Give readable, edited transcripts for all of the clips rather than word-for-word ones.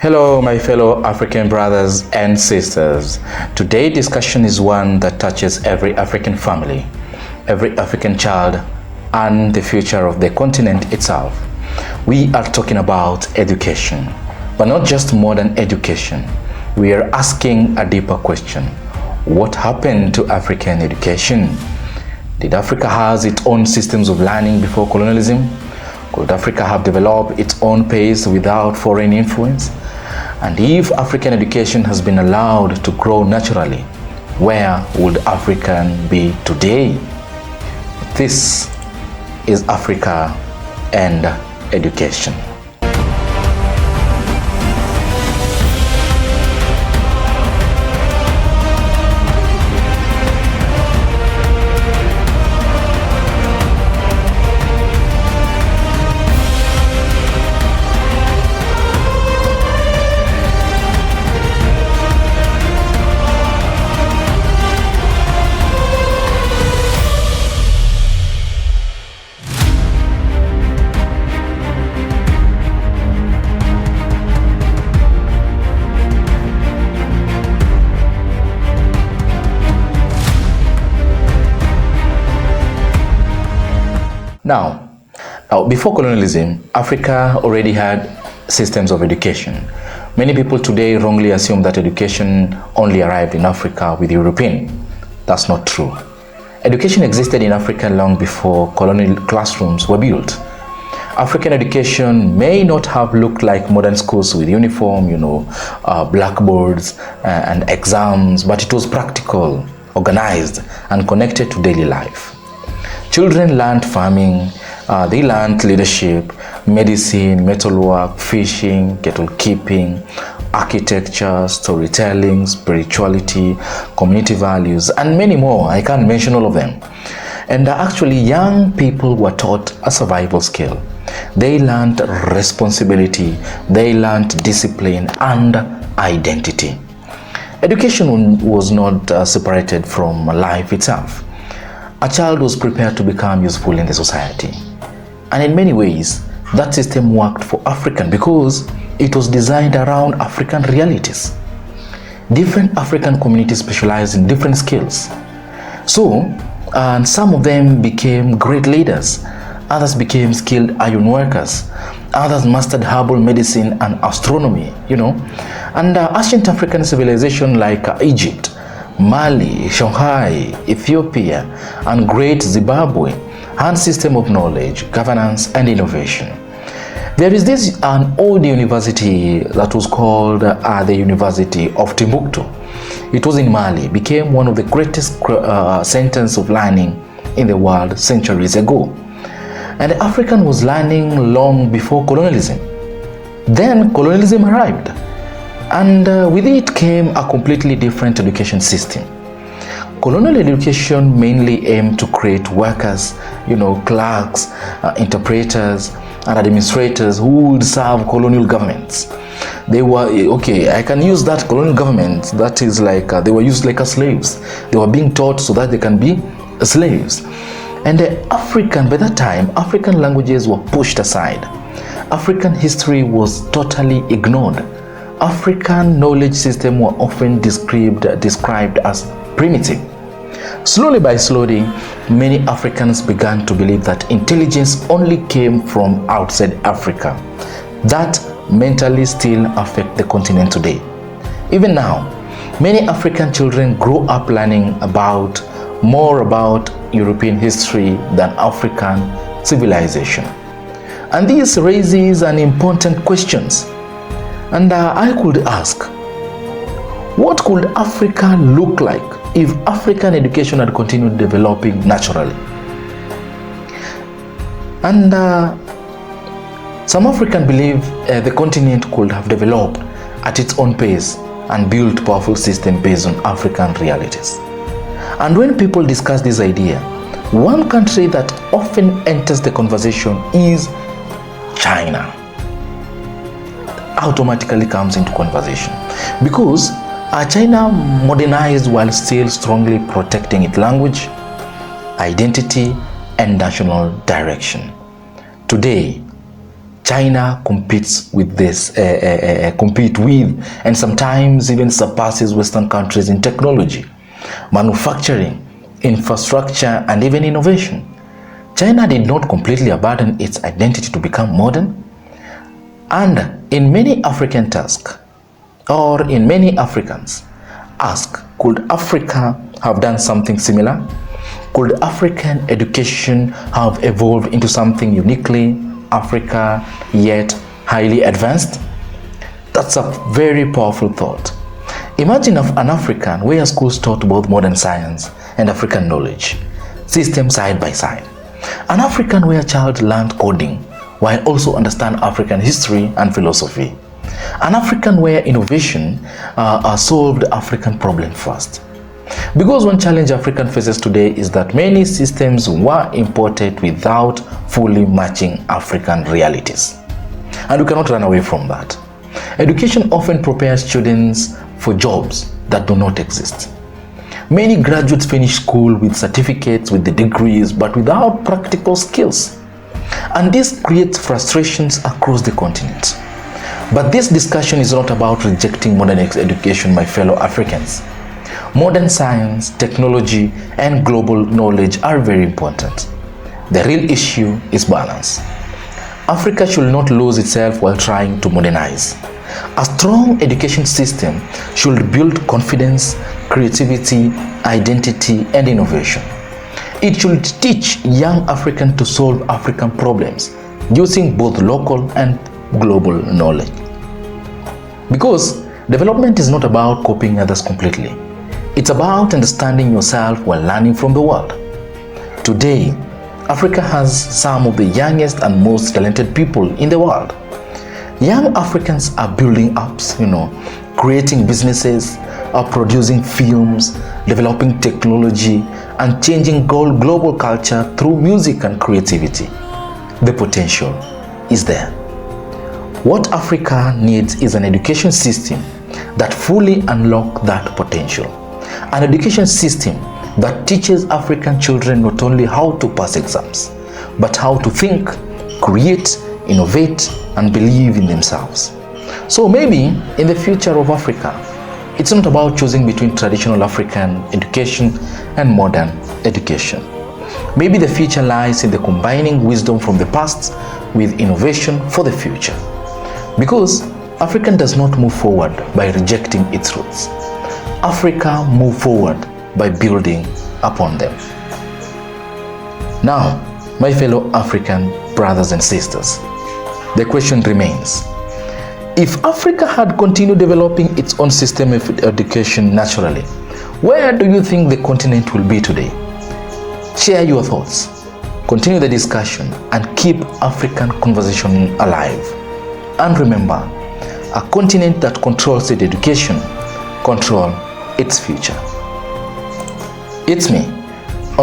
Hello, my fellow African brothers and sisters. Today's discussion is one that touches every African family, every African child, and the future of the continent itself. We are talking about education, but not just modern education. We are asking a deeper question. What happened to African education? Did Africa have its own systems of learning before colonialism? Could Africa have developed its own pace without foreign influence? And if African education has been allowed to grow naturally, where would Africa be today? This is Africa and education. Now, before colonialism, Africa already had systems of education. Many people today wrongly assume that education only arrived in Africa with European. That's not true. Education existed in Africa long before colonial classrooms were built. African education may not have looked like modern schools with uniform, blackboards and exams, but it was practical, organized, and connected to daily life. Children learned farming, they learned leadership, medicine, metalwork, fishing, cattle keeping, architecture, storytelling, spirituality, community values, and many more. I can't mention all of them. And actually, young people were taught a survival skill. They learned responsibility, they learned discipline and identity. Education was not separated from life itself. A child was prepared to become useful in the society. And in many ways, that system worked for African because it was designed around African realities. Different African communities specialized in different skills. So, and some of them became great leaders. Others became skilled iron workers. Others mastered herbal medicine and astronomy, And ancient African civilization like Egypt, Mali, Shanghai, Ethiopia, and Great Zimbabwe had system of knowledge, governance, and innovation. There is an old university that was called the University of Timbuktu. It was in Mali, became one of the greatest centers of learning in the world centuries ago. And the African was learning long before colonialism. Then colonialism arrived. And with it came a completely different education system. Colonial education mainly aimed to create workers, clerks, interpreters, and administrators who would serve colonial governments. They were, I can use that colonial government, that is like, they were used like slaves. They were being taught so that they can be slaves. And by that time, African languages were pushed aside. African history was totally ignored. African knowledge systems were often described as primitive. Slowly, many Africans began to believe that intelligence only came from outside Africa. That mentally still affects the continent today. Even now, many African children grow up learning more about European history than African civilization. And this raises an important question. And I could ask, what could Africa look like if African education had continued developing naturally? And some Africans believe the continent could have developed at its own pace and built powerful systems based on African realities. And when people discuss this idea, one country that often enters the conversation is China. Automatically comes into conversation because China modernized while still strongly protecting its language, identity, and national direction. Today, China competes with and sometimes even surpasses Western countries in technology, manufacturing, infrastructure, and even innovation. China did not completely abandon its identity to become modern. And in many African tasks, or in many Africans ask, could Africa have done something similar? Could African education have evolved into something uniquely Africa, yet highly advanced? That's a very powerful thought. Imagine an African where schools taught both modern science and African knowledge, systems side by side. An African where a child learned coding while also understand African history and philosophy. An African where innovation solved African problems first. Because one challenge African faces today is that many systems were imported without fully matching African realities. And we cannot run away from that. Education often prepares students for jobs that do not exist. Many graduates finish school with certificates, with the degrees, but without practical skills. And this creates frustrations across the continent. But this discussion is not about rejecting modern education, my fellow Africans. Modern science, technology, and global knowledge are very important. The real issue is balance. Africa should not lose itself while trying to modernize. A strong education system should build confidence, creativity, identity, and innovation. It should teach young Africans to solve African problems using both local and global knowledge. Because development is not about copying others completely. It's about understanding yourself while learning from the world. Today, Africa has some of the youngest and most talented people in the world. Young Africans are building apps, creating businesses, are producing films, developing technology, and changing global culture through music and creativity. The potential is there. What Africa needs is an education system that fully unlocks that potential. An education system that teaches African children not only how to pass exams, but how to think, create, innovate, and believe in themselves. So maybe in the future of Africa, it's not about choosing between traditional African education and modern education. Maybe the future lies in the combining wisdom from the past with innovation for the future. Because Africa does not move forward by rejecting its roots. Africa moves forward by building upon them. Now, my fellow African brothers and sisters, the question remains, if Africa had continued developing its own system of education naturally, where do you think the continent will be today? Share your thoughts, continue the discussion, and keep African conversation alive. And remember, a continent that controls its education controls its future. It's me,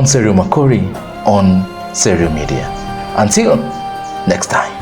Serio Media, on Serio Media. Until next time.